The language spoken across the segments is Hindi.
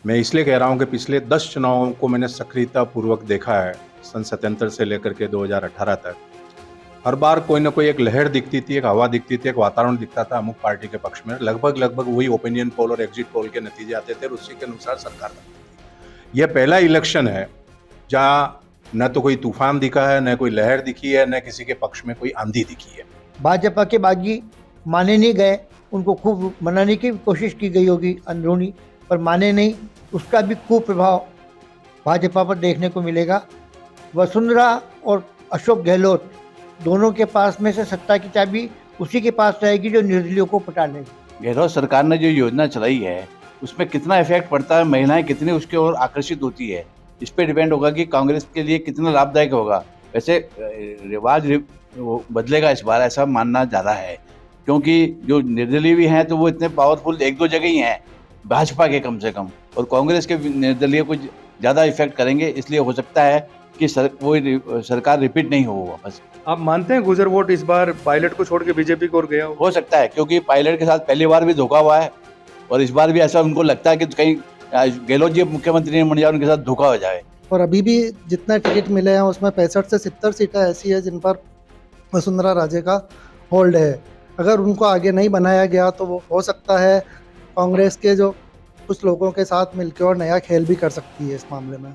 मैं इसलिए कह रहा हूँ कि पिछले 10 चुनावों को मैंने सक्रियतापूर्वक देखा है, सन 77 से लेकर के 2018 तक। हर बार कोई ना कोई एक लहर दिखती थी, एक हवा दिखती थी, एक वातावरण दिखता था अमुक पार्टी के पक्ष में। लगभग वही ओपिनियन पोल और एग्जिट पोल के नतीजे आते थे और उसी के अनुसार सरकार बनती थी। यह पहला इलेक्शन है जहाँ न तो कोई तूफान दिखा है, न कोई लहर दिखी है, न किसी के पक्ष में कोई आंधी दिखी है। भाजपा के बागी माने नहीं गए, उनको खूब मनाने की कोशिश की गई होगी अंदरूनी, पर माने नहीं। उसका भी कुप्रभाव भाजपा पर देखने को मिलेगा। वसुंधरा और अशोक गहलोत दोनों के पास में से सत्ता की चाबी उसी के पास रहेगी जो निर्दलियों को पटा लेगी। गहलोत सरकार ने जो योजना चलाई है उसमें कितना इफेक्ट पड़ता है, महिलाएं कितनी उसके ओर आकर्षित होती है, इस पे डिपेंड होगा कि कांग्रेस के लिए कितना लाभदायक होगा। वैसे वो बदलेगा इस बार, ऐसा मानना ज़्यादा है, क्योंकि जो निर्दलीय भी हैं तो वो इतने पावरफुल एक दो जगह ही हैं भाजपा के कम से कम, और कांग्रेस के निर्दलीय कुछ ज़्यादा इफेक्ट करेंगे। इसलिए हो सकता है कि सरकार रिपीट नहीं हो वापस। आप मानते हैं गुजर वोट इस बार पायलट को छोड़ के बीजेपी को और गया हो सकता है, क्योंकि पायलट के साथ पहली बार भी धोखा हुआ है और इस बार भी ऐसा उनको लगता है कि कहीं गहलोत जी मुख्यमंत्री नहीं बन जाए, उनके साथ धोखा हो जाए। और अभी भी जितना टिकट मिले हैं उसमें 65 से 70 सीटें ऐसी है जिन पर वसुंधरा राजे का होल्ड है। अगर उनको आगे नहीं बनाया गया तो वो हो सकता है कांग्रेस के जो कुछ लोगों के साथ मिलकर और नया खेल भी कर सकती है इस मामले में।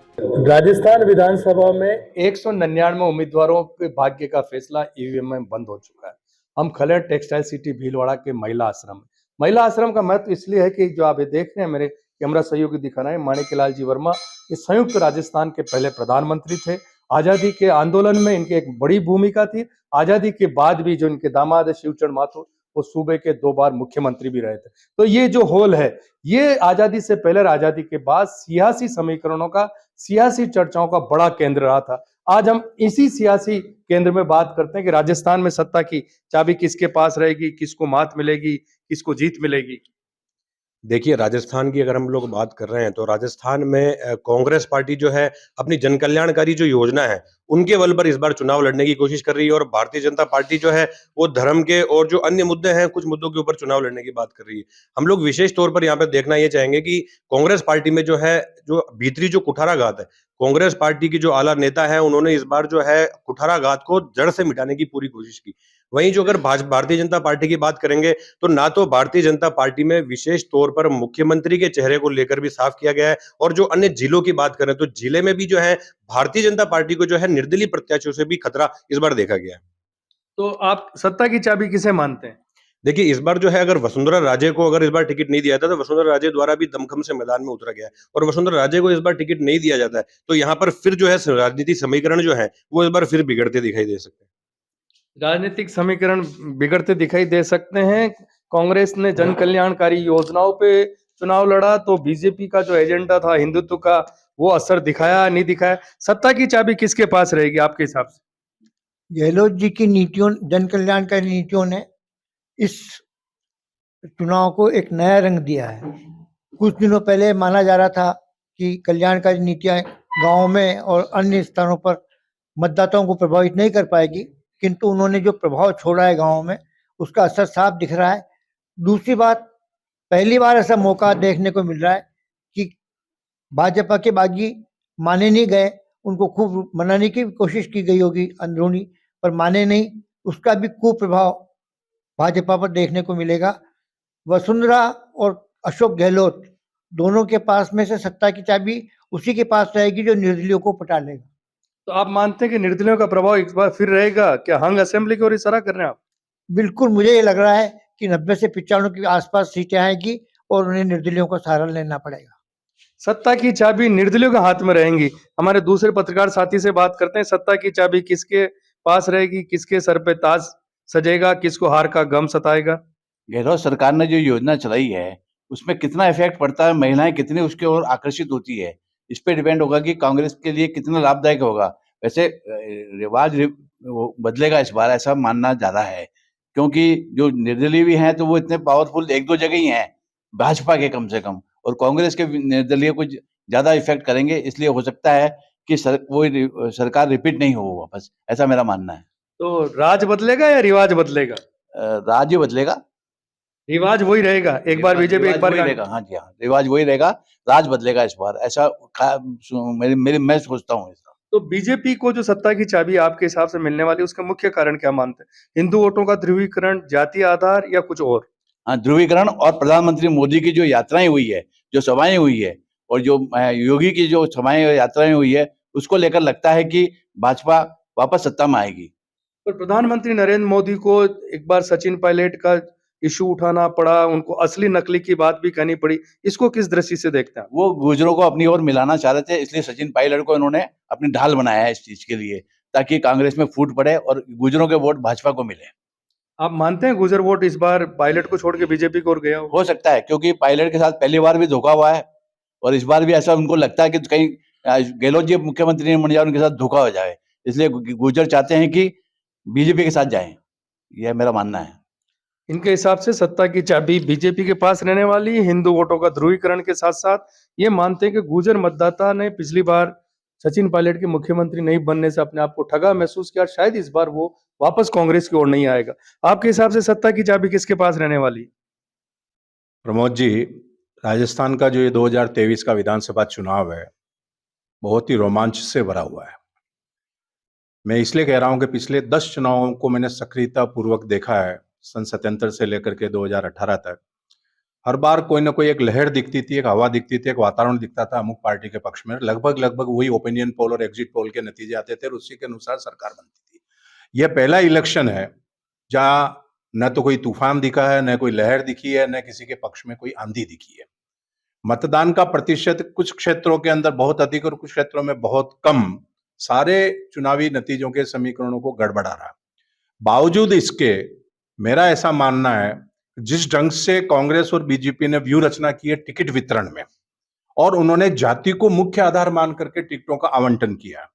राजस्थान विधानसभा में 199 उम्मीदवारों के भाग्य का फैसला ईवीएम में बंद हो चुका है। हम खड़े हैं टेक्सटाइल सिटी भीलवाड़ा के महिला आश्रम में। महिला आश्रम का महत्व इसलिए है कि जो आप ये देख रहे हैं, मेरे कैमरा सहयोगी दिखा रहे हैं, माणिक्यलाल जी वर्मा, ये संयुक्त राजस्थान के पहले प्रधानमंत्री थे। आजादी के आंदोलन में इनकी एक बड़ी भूमिका थी। आजादी के बाद भी जो इनके दामाद है शिवचरण माथुर, वो सूबे के 2 बार मुख्यमंत्री भी रहे थे। तो ये जो होल है, ये आजादी से पहले और आजादी के बाद सियासी समीकरणों का, सियासी चर्चाओं का बड़ा केंद्र रहा था। आज हम इसी सियासी केंद्र में बात करते हैं कि राजस्थान में सत्ता की चाबी किसके पास रहेगी, किसको मात मिलेगी, किसको जीत मिलेगी। देखिए, राजस्थान की अगर हम लोग बात कर रहे हैं तो राजस्थान में कांग्रेस पार्टी जो है अपनी जन कल्याणकारी जो योजना है उनके बल पर इस बार चुनाव लड़ने की कोशिश कर रही है, और भारतीय जनता पार्टी जो है वो धर्म के और जो अन्य मुद्दे हैं कुछ मुद्दों के ऊपर चुनाव लड़ने की बात कर रही है। हम लोग विशेष तौर पर यहाँ पे देखना ये चाहेंगे कि कांग्रेस पार्टी में जो है जो भीतरी जो कुठाराघात है, कांग्रेस पार्टी की जो आला नेता है उन्होंने इस बार जो है कुठाराघात को जड़ से मिटाने की पूरी कोशिश की। वहीं जो अगर भारतीय जनता पार्टी की बात करेंगे तो ना तो भारतीय जनता पार्टी में विशेष तौर पर मुख्यमंत्री के चेहरे को लेकर भी साफ किया गया है, और जो अन्य जिलों की बात करें तो जिले में भी जो है भारतीय जनता पार्टी को जो है निर्दलीय प्रत्याशियों से भी खतरा इस बार देखा गया है। तो आप सत्ता की चाबी किसे मानते हैं? देखिए, इस बार जो है अगर वसुंधरा राजे को अगर इस बार टिकट नहीं दिया था तो वसुंधरा राजे द्वारा भी दमखम से मैदान में उतरा गया है, और वसुंधरा राजे को इस बार टिकट नहीं दिया जाता है तो यहाँ पर फिर जो है राजनीति समीकरण जो है वो इस बार फिर बिगड़ते दिखाई दे सकते हैं। राजनीतिक समीकरण बिगड़ते दिखाई दे सकते हैं। कांग्रेस ने जन कल्याणकारी योजनाओं पे चुनाव लड़ा तो बीजेपी का जो एजेंडा था हिंदुत्व का, वो असर दिखाया नहीं दिखाया। सत्ता की चाबी किसके पास रहेगी आपके हिसाब से? गहलोत जी की नीतियों, जन कल्याणकारी नीतियों ने इस चुनाव को एक नया रंग दिया है। कुछ दिनों पहले माना जा रहा था कि कल्याणकारी नीतियां गांव में और अन्य स्थानों पर मतदाताओं को प्रभावित नहीं कर पाएगी, किंतु उन्होंने जो प्रभाव छोड़ा है गांव में, उसका असर साफ दिख रहा है। दूसरी बात, पहली बार ऐसा मौका देखने को मिल रहा है कि भाजपा के बागी माने नहीं गए, उनको खूब मनाने की कोशिश की गई होगी अंदरूनी, पर माने नहीं। उसका भी कुप्रभाव भाजपा पर देखने को मिलेगा। वसुंधरा और अशोक गहलोत दोनों के पास में से सत्ता की चाबी उसी के पास रहेगी जो निर्दलियों को पटा लेगा। तो आप मानते हैं कि निर्दलियों का प्रभाव एक बार फिर रहेगा? क्या हंग असेंबली की ओर इशारा कर रहे हैं आप? बिल्कुल, मुझे ये लग रहा है कि 90 से 95 के आसपास सीटें आएगी और उन्हें निर्दलियों का सहारा लेना पड़ेगा। सत्ता की चाबी निर्दलियों के हाथ में रहेंगी। हमारे दूसरे पत्रकार साथी से बात करते हैं। सत्ता की चाबी किसके पास रहेगी, किसके सर पे ताज सजेगा, किसको हार का गम सताएगा? गहलोत सरकार ने जो योजना चलाई है उसमें कितना इफेक्ट पड़ता है, महिलाएं कितनी उसके ओर आकर्षित होती है, इस पे डिपेंड होगा कि कांग्रेस के लिए कितना लाभदायक होगा। वैसे वो बदलेगा इस बार, ऐसा मानना ज्यादा है, क्योंकि जो निर्दलीय भी हैं तो वो इतने पावरफुल एक दो जगह ही हैं भाजपा के कम से कम, और कांग्रेस के निर्दलीय कुछ ज्यादा इफेक्ट करेंगे। इसलिए हो सकता है कि सरकार रिपीट नहीं हो वापस, ऐसा मेरा मानना है। तो राज बदलेगा या रिवाज बदलेगा? राज्य बदलेगा। रिवाज वही रहेगा, एक बार बीजेपी एक रिवाज बार वही रहेगा। हाँ जी, हाँ, रिवाज वही रहेगा, राज बदलेगा इस बार, ऐसा मैं सोचता हूँ ऐसा। तो बीजेपी को जो सत्ता की चाबी आपके हिसाब से मिलने वाली है, उसका मुख्य कारण क्या मानते हैं? हिंदू वोटों का ध्रुवीकरण, जातीय आधार या कुछ और? हाँ, ध्रुवीकरण और प्रधानमंत्री मोदी की जो यात्राएं हुई है, जो सभाएं हुई है, और जो योगी की जो सभाएं और यात्राएं हुई है, उसको लेकर लगता है कि भाजपा वापस सत्ता में आएगी। पर प्रधानमंत्री नरेंद्र मोदी को एक बार सचिन पायलट का इशू उठाना पड़ा, उनको असली नकली की बात भी कहनी पड़ी। इसको किस दृष्टि से देखते हैं आप? वो गुर्जरों को अपनी ओर मिलाना चाह रहे थे, इसलिए सचिन पायलट को इन्होंने अपनी ढाल बनाया है इस चीज के लिए, ताकि कांग्रेस में फूट पड़े और गुर्जरों के वोट भाजपा को मिले। आप मानते हैं गुर्जर वोट इस बार पायलट को छोड़ के बीजेपी की ओर गया हो? हो सकता है, क्योंकि पायलट के साथ पहली बार भी धोखा हुआ है, और इस बार भी ऐसा उनको लगता है कि कहीं गहलोत जी मुख्यमंत्री नहीं बन जाए, उनके साथ धोखा हो जाए, इसलिए गुर्जर चाहते हैं कि बीजेपी के साथ जाएं। यह मेरा मानना है। इनके हिसाब से सत्ता की चाबी बीजेपी के पास रहने वाली है। हिंदू वोटों का ध्रुवीकरण के साथ साथ ये मानते हैं कि गुर्जर मतदाता ने पिछली बार सचिन पायलट के मुख्यमंत्री नहीं बनने से अपने आप को ठगा महसूस किया, शायद इस बार वो वापस कांग्रेस की ओर नहीं आएगा। आपके हिसाब से सत्ता की चाबी किसके पास रहने वाली है? प्रमोद जी, राजस्थान का जो ये 2023 का विधानसभा चुनाव है, बहुत ही रोमांच से भरा हुआ है। मैं इसलिए कह रहा हूं कि पिछले 10 चुनावों को मैंने सक्रियता पूर्वक देखा है, सन 77 से लेकर के 2018 तक। हर बार कोई ना कोई एक लहर दिखती थी, एक हवा दिखती थी, एक वातावरण दिखता था अमुक पार्टी के पक्ष में। लगभग लगभग वही ओपिनियन पोल और एग्जिट पोल के नतीजे आते थे और उसी के अनुसार सरकार बनती थी। यह पहला इलेक्शन है जहां न तो कोई तूफान दिखा है, न कोई लहर दिखी है, न किसी के पक्ष में कोई आंधी दिखी है। मतदान का प्रतिशत कुछ क्षेत्रों के अंदर बहुत अधिक और कुछ क्षेत्रों में बहुत कम, सारे चुनावी नतीजों के समीकरणों को गड़बड़ा रहा। बावजूद इसके मेरा ऐसा मानना है, जिस ढंग से कांग्रेस और बीजेपी ने व्यूह रचना की है टिकट वितरण में, और उन्होंने जाति को मुख्य आधार मान करके टिकटों का आवंटन किया,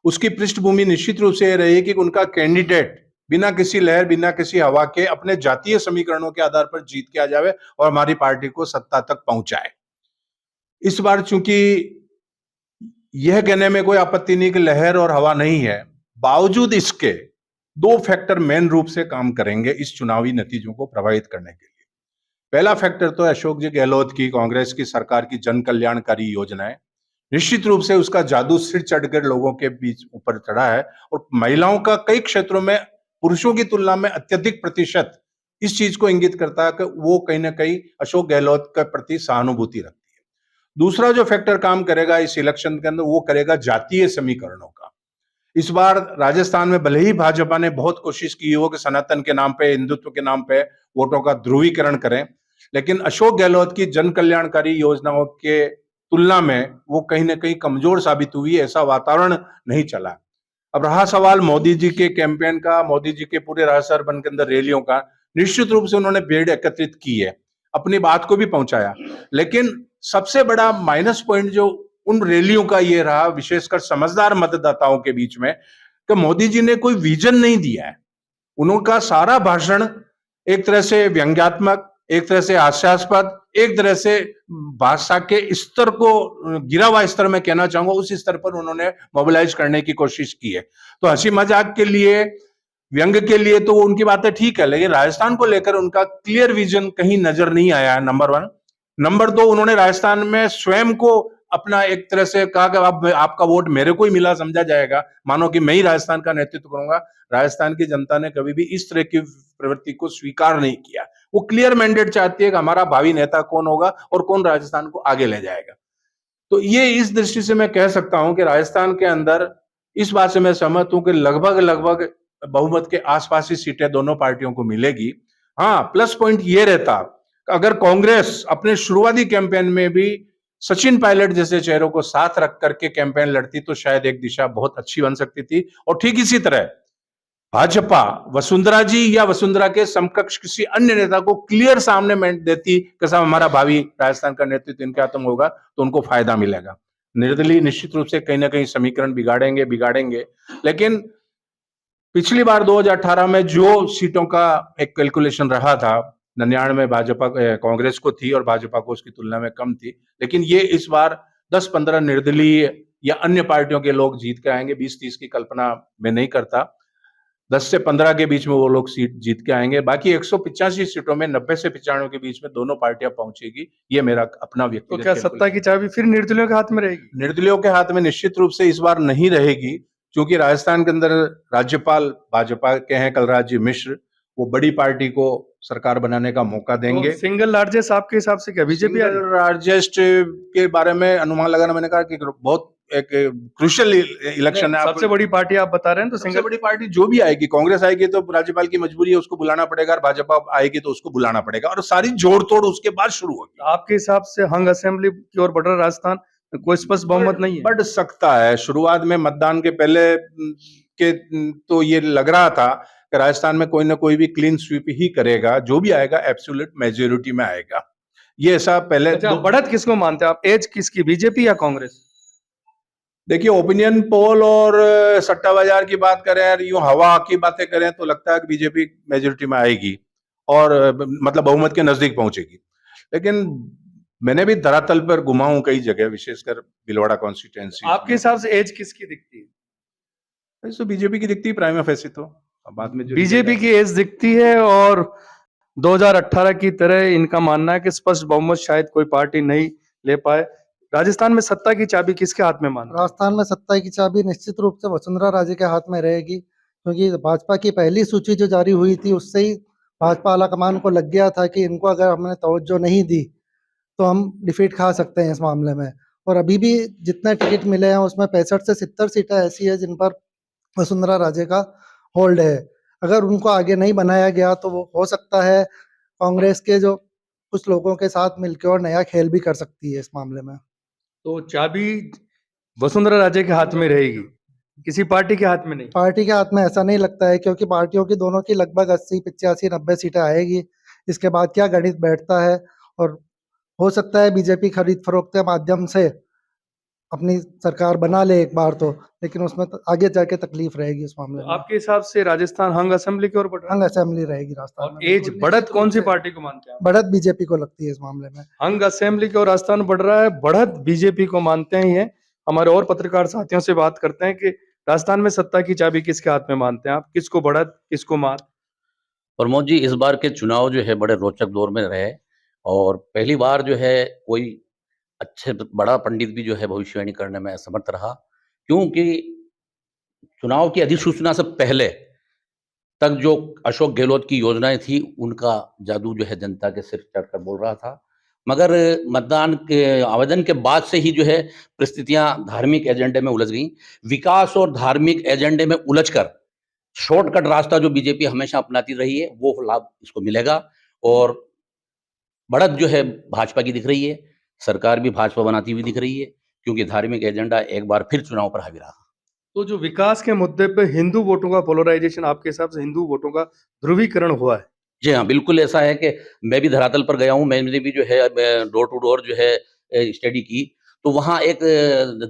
उसकी पृष्ठभूमि निश्चित रूप से यह रही कि उनका कैंडिडेट बिना किसी लहर, बिना किसी हवा के अपने जातीय समीकरणों के आधार पर जीत के आ जावे और हमारी पार्टी को सत्ता तक पहुंचाए। इस बार चूंकि यह कहने में कोई आपत्ति नहीं कि लहर और हवा नहीं है, बावजूद इसके दो फैक्टर मेन रूप से काम करेंगे इस चुनावी नतीजों को प्रभावित करने के लिए। पहला फैक्टर तो अशोक जी गहलोत की, कांग्रेस की सरकार की जन कल्याणकारी योजनाएं, निश्चित रूप से उसका जादू सिर चढ़कर लोगों के बीच ऊपर चढ़ा है, और महिलाओं का कई क्षेत्रों में पुरुषों की तुलना में अत्यधिक प्रतिशत इस चीज को इंगित करता है कि वो कहीं ना कहीं अशोक गहलोत के प्रति सहानुभूति रखती है। दूसरा जो फैक्टर काम करेगा इस इलेक्शन के अंदर, वो करेगा जातीय समीकरणों का। इस बार राजस्थान में भले ही भाजपा ने बहुत कोशिश की हो कि सनातन के नाम पे, हिंदुत्व के नाम पे वोटों का ध्रुवीकरण करें, लेकिन अशोक गहलोत की जन कल्याणकारी योजनाओं के तुलना में वो कहीं ना कहीं कमजोर साबित हुई, ऐसा वातावरण नहीं चला। अब रहा सवाल मोदी जी के कैंपेन का, मोदी जी के पूरे रहस्य अर्बन के अंदर रैलियों का, निश्चित रूप से उन्होंने भीड़ एकत्रित की है, अपनी बात को भी पहुंचाया, लेकिन सबसे बड़ा माइनस पॉइंट जो उन रैलियों का ये रहा, विशेषकर समझदार मतदाताओं के बीच में, कि मोदी जी ने कोई विजन नहीं दिया है। उनका सारा भाषण एक तरह से व्यंग्यात्मक, एक तरह से हास्यास्पद, एक तरह से भाषा के स्तर को गिरा हुआ स्तर में कहना चाहूंगा, उस स्तर पर उन्होंने मोबिलाइज करने की कोशिश की है। तो हंसी मजाक के लिए, व्यंग के लिए तो उनकी बातें ठीक है, लेकिन राजस्थान को लेकर उनका क्लियर विजन कहीं नजर नहीं आया है, नंबर वन। नंबर दो, उन्होंने राजस्थान में स्वयं को अपना एक तरह से कहा कि अब आपका वोट मेरे को ही मिला समझा जाएगा, मानो कि मैं ही राजस्थान का नेतृत्व करूंगा। राजस्थान की जनता ने कभी भी इस तरह की प्रवृत्ति को स्वीकार नहीं किया। वो क्लियर मैंडेट चाहती है कि हमारा भावी नेता कौन होगा और कौन राजस्थान को आगे ले जाएगा। तो ये इस दृष्टि से मैं कह सकता हूं कि राजस्थान के अंदर इस बात से मैं सहमत हूं कि लगभग लगभग बहुमत के आसपास ही सीटें दोनों पार्टियों को मिलेगी। हाँ, प्लस पॉइंट ये रहता, अगर कांग्रेस अपने शुरुआती कैंपेन में भी सचिन पायलट जैसे चेहरों को साथ रख करके कैंपेन लड़ती तो शायद एक दिशा बहुत अच्छी बन सकती थी। और ठीक इसी तरह भाजपा वसुंधरा जी या वसुंधरा के समकक्ष किसी अन्य नेता को क्लियर सामने में देती कि साहब हमारा भावी राजस्थान का नेतृत्व इनके हाथों में होगा, तो उनको फायदा मिलेगा। निर्दलीय निश्चित रूप से कहीं ना कहीं समीकरण बिगाड़ेंगे, लेकिन पिछली बार 2018 में जो सीटों का एक कैलकुलेशन रहा था, 99 भाजपा कांग्रेस को थी और भाजपा को उसकी तुलना में कम थी, लेकिन ये इस बार 10-15 निर्दलीय या अन्य पार्टियों के लोग जीत के आएंगे, 20-30 की कल्पना मैं नहीं करता। 10 से 15 के बीच में वो लोग सीट जीत के आएंगे। बाकी 185 सीटों में 90 से 95 के बीच में दोनों पार्टियां पहुंचेगी। ये मेरा अपना तो व्यक्तिगत क्या कैलकुलेशन सत्ता की चाबी फिर निर्दलीयों के हाथ में रहेगी? निर्दलीयों के हाथ में निश्चित रूप से इस बार नहीं रहेगी, क्योंकि राजस्थान के अंदर राज्यपाल भाजपा के हैं कलराज जी मिश्र, वो बड़ी पार्टी को सरकार बनाने का मौका देंगे। तो सिंगल लार्जेस्ट आपके हिसाब से क्या बीजेपी आ रही है? लार्जेस्ट के बारे में अनुमान लगाना, मैंने कहा कि बहुत एक क्रूशियल इलेक्शन है। सबसे बड़ी पार्टी आप बता रहे हैं तो सबसे सिंगल बड़ी पार्टी जो भी आएगी, कांग्रेस आएगी तो राज्यपाल की मजबूरी है, उसको बुलाना पड़ेगा, और भाजपा आएगी तो उसको बुलाना पड़ेगा, और सारी जोड़ तोड़ उसके बाद शुरू होगी। आपके हिसाब से हंग असेंबली की ओर बढ़ रहा राजस्थान, कोई स्पष्ट बहुमत नहीं है? बढ़ सकता है। शुरुआत में मतदान के पहले तो ये लग रहा था कि राजस्थान में कोई ना कोई भी क्लीन स्वीप ही करेगा, जो भी आएगा एब्सोल्यूट मेजोरिटी में आएगा। ये ऐसा पहले अच्छा, बढ़त किसको मानते हैं आप? एज किसकी, बीजेपी या कांग्रेस? देखिए, ओपिनियन पोल और सट्टा बाजार की बात करें और यूं हवा की बातें करें तो लगता है कि बीजेपी मेजोरिटी में आएगी और मतलब बहुमत के नजदीक पहुंचेगी। लेकिन मैंने भी धरातल पर घुमा हूं कई जगह, विशेषकर भीलवाड़ा कॉन्स्टिट्यूएंसी। आपके हिसाब से एज किसकी दिखती है? तो बीजेपी की दिखती है प्राइमा फेसी तो। अब बाद में जो बीजेपी की एज दिखती है, और 2018 की तरह इनका मानना है कि स्पष्ट बहुमत शायद कोई पार्टी नहीं ले पाए। राजस्थान में सत्ता की चाबी किसके हाथ में मानते हैं? राजस्थान में सत्ता की चाबी निश्चित रूप से वसुंधरा राजे के हाथ में रहेगी, क्योंकि भाजपा की पहली सूची जो जारी हुई थी उससे ही भाजपा आलाकमान को लग गया था कि इनको अगर हमने तवज्जो नहीं दी तो हम डिफीट खा सकते हैं इस मामले में। और अभी भी जितने टिकट मिले हैं उसमें 65 से 70 सीटें ऐसी है जिन पर वसुंधरा राजे का होल्ड है। अगर उनको आगे नहीं बनाया गया तो वो हो सकता है कांग्रेस के जो कुछ लोगों के साथ मिलकर और नया खेल भी कर सकती है इस मामले में। तो चाबी वसुंधरा राजे के हाथ में रहेगी, किसी पार्टी के हाथ में नहीं? पार्टी के हाथ में ऐसा नहीं लगता है, क्योंकि पार्टियों की दोनों की लगभग 80, 85, 90 सीटें आएगी। इसके बाद क्या गणित बैठता है, और हो सकता है बीजेपी खरीद फरोख्त के माध्यम से अपनी सरकार बना ले एक बार तो, लेकिन उसमें आगे जाके तकलीफ रहेगी इस मामले तो में। आपके हिसाब से राजस्थान हंग असेंबली की ओर बढ़ रहा है? हंग असेंबली रहेगी राजस्थान और में। एज बढ़त कौन सी पार्टी को मानते हैं आप? बढ़त बीजेपी को लगती है इस मामले में। हंग असेंबली की ओर राजस्थान बढ़ रहा है, बढ़त बीजेपी को मानते ही है। हमारे और पत्रकार साथियों से बात करते हैं कि राजस्थान में सत्ता की चाबी किसके हाथ में मानते हैं आप? किसको बढ़त, किसको मात? प्रमोद जी, इस बार के चुनाव जो है बड़े रोचक दौर में रहे, और पहली बार जो है कोई अच्छे बड़ा पंडित भी जो है भविष्यवाणी करने में असमर्थ रहा, क्योंकि चुनाव की अधिसूचना से पहले तक जो अशोक गहलोत की योजनाएं थी उनका जादू जो है जनता के सिर चढ़कर बोल रहा था। मगर मतदान के आवेदन के बाद से ही जो है परिस्थितियां धार्मिक एजेंडे में उलझ गई। विकास और धार्मिक एजेंडे में उलझकर शॉर्टकट रास्ता जो बीजेपी हमेशा अपनाती रही है वो लाभ इसको मिलेगा, और बढ़त जो है भाजपा की दिख रही है, सरकार भी भाजपा बनाती हुई दिख रही है, क्योंकि धार्मिक एजेंडा एक बार फिर चुनाव पर हावी रहा। तो जो विकास के मुद्दे पे हिंदू वोटों का पोलराइजेशन, आपके हिसाब से हिंदू वोटों का ध्रुवीकरण हुआ है? जी हाँ, बिल्कुल ऐसा है कि मैं भी धरातल पर गया हूँ, मैंने भी जो है डोर टू डोर जो है स्टडी की, तो वहाँ एक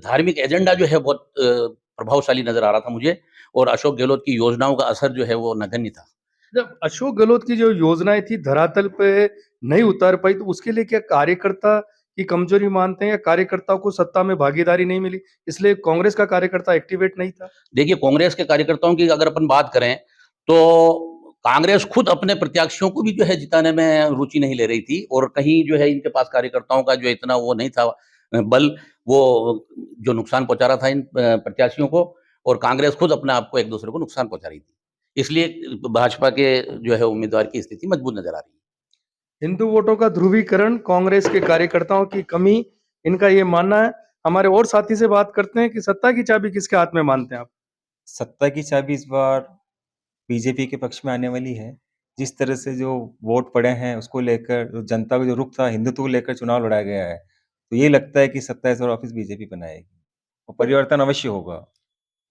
धार्मिक एजेंडा जो है बहुत प्रभावशाली नज़र आ रहा था मुझे, और अशोक गहलोत की योजनाओं का असर जो है वो नगण्य था। जब अशोक गहलोत की जो योजनाएं थी धरातल पे नहीं उतार पाई, तो उसके लिए क्या कार्यकर्ता की कमजोरी मानते हैं, या कार्यकर्ताओं को सत्ता में भागीदारी नहीं मिली इसलिए कांग्रेस का कार्यकर्ता एक्टिवेट नहीं था? देखिए, कांग्रेस के कार्यकर्ताओं की अगर अपन बात करें तो कांग्रेस खुद अपने प्रत्याशियों को भी जो है जिताने में रुचि नहीं ले रही थी, और कहीं जो है इनके पास कार्यकर्ताओं का जो इतना वो नहीं था बल, वो जो नुकसान पहुंचा रहा था इन प्रत्याशियों को, और कांग्रेस खुद अपने आप को एक दूसरे को नुकसान पहुंचा रही थी, इसलिए भाजपा के जो है उम्मीदवार की स्थिति मजबूत नजर आ रही है। हिंदू वोटों का ध्रुवीकरण, कांग्रेस के कार्यकर्ताओं की कमी, इनका ये मानना है। हमारे और साथी से बात करते हैं कि सत्ता की चाबी किसके हाथ में मानते हैं आप? सत्ता की चाबी इस बार बीजेपी के पक्ष में आने वाली है। जिस तरह से जो वोट पड़े हैं उसको लेकर, जो जनता का जो रुख था हिंदुत्व को लेकर चुनाव लड़ा गया है, तो ये लगता है कि 27 और ऑफिस बीजेपी बनाएगी और परिवर्तन अवश्य होगा।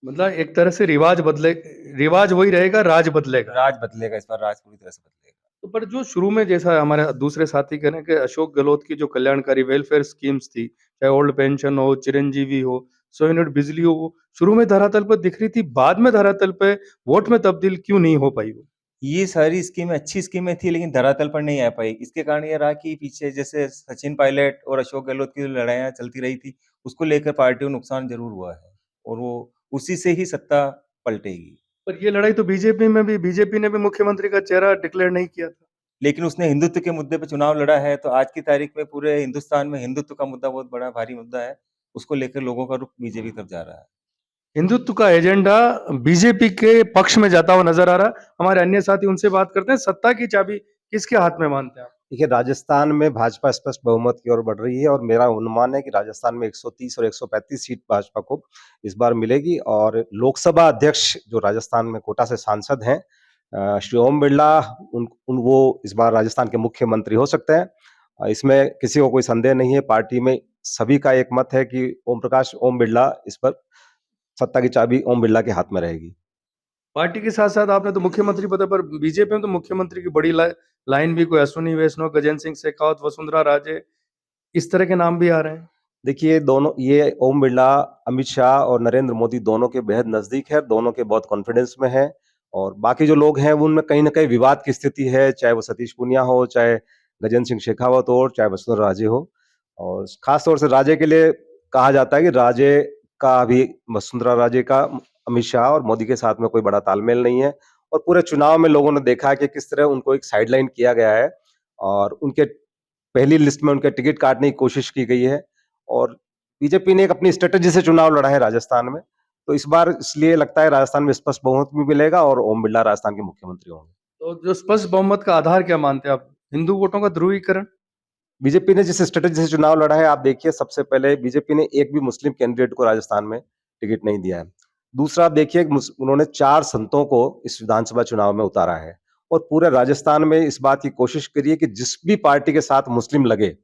मतलब एक तरह से रिवाज बदले, रिवाज वही रहेगा, राज बदलेगा। राज बदलेगा, इस बार राज पूरी तरह से बदलेगा। तो पर जो शुरू में, जैसा हमारे दूसरे साथी कह रहे हैं कि अशोक गहलोत की जो कल्याणकारी वेलफेयर स्कीम्स थी, चाहे ओल्ड पेंशन हो, चिरंजीवी हो, 100 यूनिट बिजली हो, वो शुरू में धरातल पर दिख रही थी, बाद में धरातल पे वोट में तब्दील क्यों नहीं हो पाई वो? ये सारी स्कीमें अच्छी स्कीमें थी, लेकिन धरातल पर नहीं आ पाई। इसके कारण ये रहा कि पीछे जैसे सचिन पायलट और अशोक गहलोत की जो लड़ाइयाँ चलती रही थी, उसको लेकर पार्टी को नुकसान ज़रूर हुआ है, और वो उसी से ही सत्ता पलटेगी। पर ये लड़ाई तो बीजेपी ने भी मुख्यमंत्री का चेहरा डिक्लेयर नहीं किया था। लेकिन उसने हिंदुत्व के मुद्दे पे चुनाव लड़ा है, तो आज की तारीख में पूरे हिंदुस्तान में हिंदुत्व का मुद्दा बहुत बड़ा भारी मुद्दा है। उसको लेकर लोगों का रुख बीजेपी की तरफ जा रहा है। हिंदुत्व का एजेंडा बीजेपी के पक्ष में जाता हुआ नजर आ रहा है। हमारे अन्य साथी उनसे बात करते हैं। सत्ता की चाबी किसके हाथ में मानते हैं आप? देखिए, राजस्थान में भाजपा स्पष्ट बहुमत की ओर बढ़ रही है और मेरा अनुमान है कि राजस्थान में 130 और 135 सीट भाजपा को इस बार मिलेगी। और लोकसभा अध्यक्ष जो राजस्थान में कोटा से सांसद हैं, श्री ओम बिरला, उन वो इस बार राजस्थान के मुख्यमंत्री हो सकते हैं। इसमें किसी को कोई संदेह नहीं है। पार्टी में सभी का एक मत है कि ओम बिरला इस पर सत्ता की चाबी ओम बिरला के हाथ में रहेगी। पार्टी के साथ साथ आपने तो मुख्यमंत्री पद पर बीजेपी में तो मुख्यमंत्री की बड़ी लाइन भी कोई अश्विनी वैष्णव, गजेंद्र सिंह शेखावत, वसुंधरा राजे, इस तरह के नाम भी आ रहे हैं। देखिए, दोनों ये ओम बिरला अमित शाह और नरेंद्र मोदी दोनों के बेहद नजदीक है, दोनों के बहुत कॉन्फिडेंस में है। और बाकी जो लोग हैं उनमें कहीं ना कहीं विवाद की स्थिति है, चाहे वो सतीश पूनिया हो, चाहे गजेंद्र सिंह शेखावत हो, चाहे वसुंधरा राजे हो। और खास तौर से राजे के लिए कहा जाता है कि राजे का अभी वसुंधरा राजे का अमित शाह और मोदी के साथ में कोई बड़ा तालमेल नहीं है। और पूरे चुनाव में लोगों ने देखा है कि किस तरह उनको एक साइडलाइन किया गया है और उनके पहली लिस्ट में उनके टिकट काटने की कोशिश की गई है। और बीजेपी ने एक अपनी स्ट्रेटेजी से चुनाव लड़ा है राजस्थान में, तो इस बार इसलिए लगता है राजस्थान में स्पष्ट बहुमत भी मिलेगा और ओम बिरला राजस्थान के मुख्यमंत्री होंगे। तो जो स्पष्ट बहुमत का आधार क्या मानते हैं आप? हिंदू वोटों का ध्रुवीकरण? बीजेपी ने जिस स्ट्रेटेजी से चुनाव लड़ा है, आप देखिए, सबसे पहले बीजेपी ने एक भी मुस्लिम कैंडिडेट को राजस्थान में टिकट नहीं दिया है। दूसरा, आप देखिए, उन्होंने 4 संतों को इस विधानसभा चुनाव में उतारा है और पूरे राजस्थान में इस बात की कोशिश करी है कि जिस भी पार्टी के साथ मुस्लिम लगे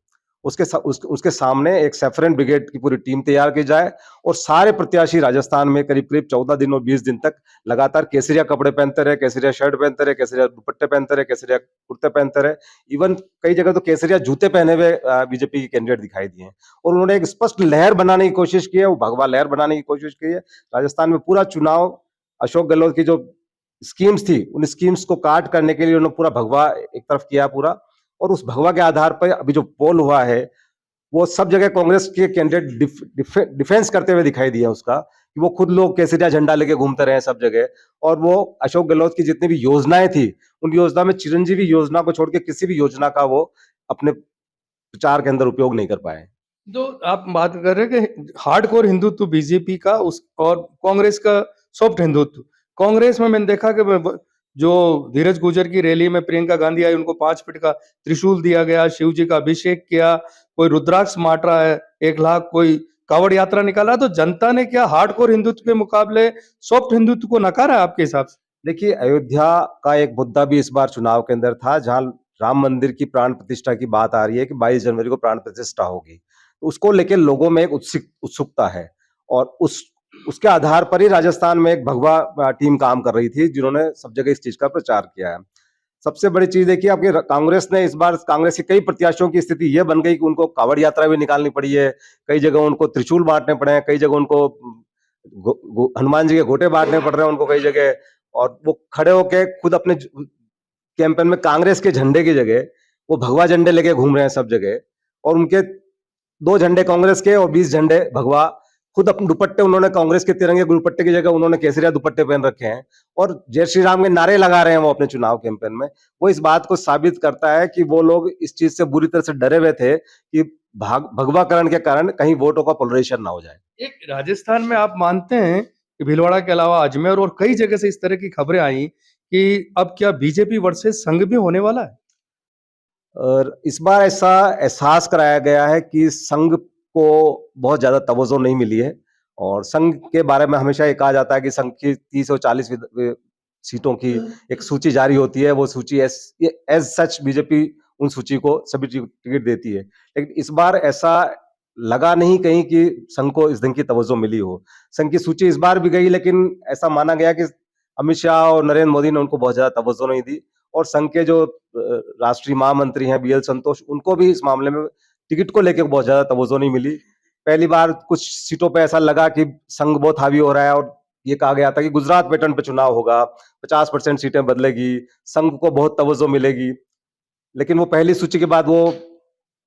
उसके सामने एक सैफरन ब्रिगेड की पूरी टीम तैयार की जाए। और सारे प्रत्याशी राजस्थान में करीब करीब 14 दिन और 20 दिन तक लगातार केसरिया कपड़े पहनते रहे, केसरिया शर्ट पहनते रहे, केसरिया दुपट्टे पहनते रहे, केसरिया कुर्ते पहनते रहे। इवन कई जगह तो केसरिया जूते पहने हुए बीजेपी के कैंडिडेट दिखाई दिए हैं। और उन्होंने एक स्पष्ट लहर बनाने की कोशिश की है, वो भगवा लहर बनाने की कोशिश की है। राजस्थान में पूरा चुनाव अशोक गहलोत की जो स्कीम्स थी, उन स्कीम्स को काट करने के लिए उन्होंने पूरा भगवा एक तरफ किया पूरा। और उस भगवा के आधार पर अभी जो पोल हुआ है, वो सब जगह कांग्रेस के कैंडिडेट डिफेंस करते हुए दिखाई दिया उसका, कि वो खुद लोग केसरिया झंडा लेके घूमते रहे सब जगह। और वो अशोक गहलोत की जितनी भी योजनाएं थी, उन योजना में चिरंजीवी योजना को छोड़ के किसी भी योजना का वो अपने प्रचार के अंदर उपयोग नहीं कर पाए। जो आप बात कर रहे हैं कि हार्डकोर हिंदुत्व बीजेपी का उस और कांग्रेस का सॉफ्ट हिंदुत्व। कांग्रेस में मैंने देखा कि जो धीरज गुर्जर की रैली में प्रियंका गांधी आई, उनको 5 फीट का त्रिशूल दिया गया, शिव जी का अभिषेक किया, कोई रुद्राक्ष बांट रहा है 1 लाख, कोई कावड़ यात्रा निकाला। तो जनता ने क्या हार्डकोर हिंदुत्व के मुकाबले सॉफ्ट हिंदुत्व को नकारा है आपके हिसाब से? देखिए, अयोध्या का एक मुद्दा भी इस बार चुनाव के अंदर था, जहां राम मंदिर की प्राण प्रतिष्ठा की बात आ रही है कि 22 जनवरी को प्राण प्रतिष्ठा होगी। तो उसको लेकर लोगों में एक उत्सुकता है और उसके आधार पर ही राजस्थान में एक भगवा टीम काम कर रही थी, जिन्होंने सब जगह इस चीज का प्रचार किया है। सबसे बड़ी चीज देखिए, आपकी कांग्रेस ने इस बार, कांग्रेस के कई प्रत्याशियों की स्थिति यह बन गई कि उनको कावड़ यात्रा भी निकालनी पड़ी है, कई जगह उनको त्रिशूल बांटने पड़े हैं, कई जगह उनको हनुमान जी के घोटे बांटने पड़ रहे हैं उनको कई जगह। और वो खड़े होके खुद अपने कैंपेन में कांग्रेस के झंडे की जगह वो भगवा झंडे लेके घूम रहे हैं सब जगह। और उनके 2 झंडे कांग्रेस के और 20 झंडे भगवा। खुद अपने दुपट्टे उन्होंने कांग्रेस के तिरंगे दुपट्टे की जगह उन्होंने केसरिया दुपट्टे पहन रखे हैं और जय श्री राम के नारे लगा रहे हैं वो अपने चुनाव कैंपेन में। वो इस बात को साबित करता है कि वो लोग इस चीज से बुरी तरह से डरे हुए थे कि भगवाकरण के कारण कहीं वोटों का पोलराइजेशन ना हो जाए। एक राजस्थान में आप मानते हैं कि भीलवाड़ा के अलावा अजमेर और कई जगह से इस तरह की खबरें आई कि अब क्या बीजेपी वर्सेस संघ भी होने वाला है? और इस बार ऐसा एहसास कराया गया है कि संघ को बहुत ज्यादा तवज्जो नहीं मिली है। और संघ के बारे में हमेशा ये कहा जाता है कि संघ की 30 और 40 सीटों की एक सूची जारी होती है, वो सूची एज सच बीजेपी उन सूची को सभी टिकट देती है। लेकिन इस बार ऐसा लगा नहीं कहीं कि संघ को इस ढंग की तवज्जो मिली हो। संघ की सूची इस बार भी गई, लेकिन ऐसा माना गया कि अमित शाह और नरेंद्र मोदी ने उनको बहुत ज्यादा तवज्जो नहीं दी। और संघ के जो राष्ट्रीय महामंत्री हैं BL संतोष, उनको भी इस मामले में टिकट को लेकर बहुत ज्यादा तवज्जो नहीं मिली। पहली बार कुछ सीटों पे ऐसा लगा कि संघ बहुत हावी हो रहा है और ये कहा गया था कि गुजरात पैटर्न पे चुनाव होगा, 50% सीटें बदलेगी, संघ को बहुत तवज्जो मिलेगी। लेकिन वो पहली सूची के बाद वो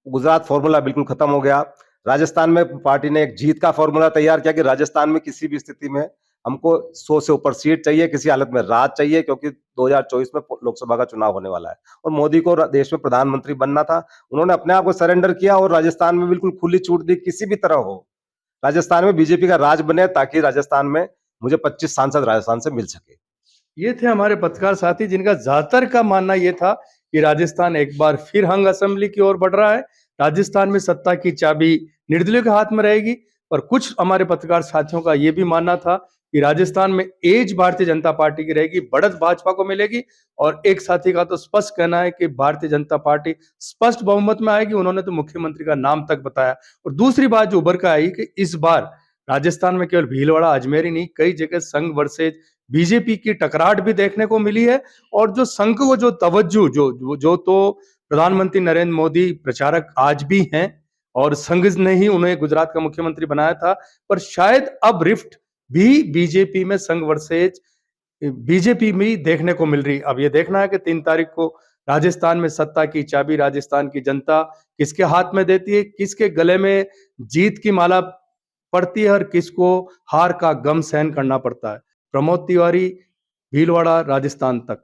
गुजरात फॉर्मूला बिल्कुल खत्म हो गया। राजस्थान में पार्टी ने एक जीत का फॉर्मूला तैयार किया कि राजस्थान में किसी भी स्थिति में हमको 100 से ऊपर सीट चाहिए, किसी हालत में राज चाहिए, क्योंकि 2024 में लोकसभा का चुनाव होने वाला है और मोदी को देश में प्रधानमंत्री बनना था। उन्होंने अपने आप को सरेंडर किया और राजस्थान में बिल्कुल खुली छूट दी, किसी भी तरह हो राजस्थान में बीजेपी का राज बने, ताकि राजस्थान में मुझे 25 सांसद राजस्थान से मिल सके। ये थे हमारे पत्रकार साथी, जिनका ज्यादातर का मानना ये था कि राजस्थान एक बार फिर हंग असेंबली की ओर बढ़ रहा है। राजस्थान में सत्ता की चाबी निर्दलीय के हाथ में रहेगी। पर कुछ हमारे पत्रकार साथियों का ये भी मानना था कि राजस्थान में एज भारतीय जनता पार्टी की रहेगी, बढ़त भाजपा को मिलेगी। और एक साथी का तो स्पष्ट कहना है कि भारतीय जनता पार्टी स्पष्ट बहुमत में आएगी। उन्होंने तो मुख्यमंत्री का नाम तक बताया। और दूसरी बात जो उभर कर आई कि इस बार राजस्थान में केवल भीलवाड़ा अजमेर ही नहीं, कई जगह संघ वर्सेज बीजेपी की टकराहट भी देखने को मिली है। और जो संघ को जो तवज्जो जो तो प्रधानमंत्री नरेंद्र मोदी प्रचारक आज भी हैं और संघ ने ही उन्हें गुजरात का मुख्यमंत्री बनाया था, पर शायद अब रिफ्ट भी बीजेपी में संघ वर्सेज बीजेपी में देखने को मिल रही। अब ये देखना है कि 3 तारीख को राजस्थान में सत्ता की चाबी राजस्थान की जनता किसके हाथ में देती है, किसके गले में जीत की माला पड़ती है और किसको हार का गम सहन करना पड़ता है। प्रमोद तिवारी, भीलवाड़ा, राजस्थान तक।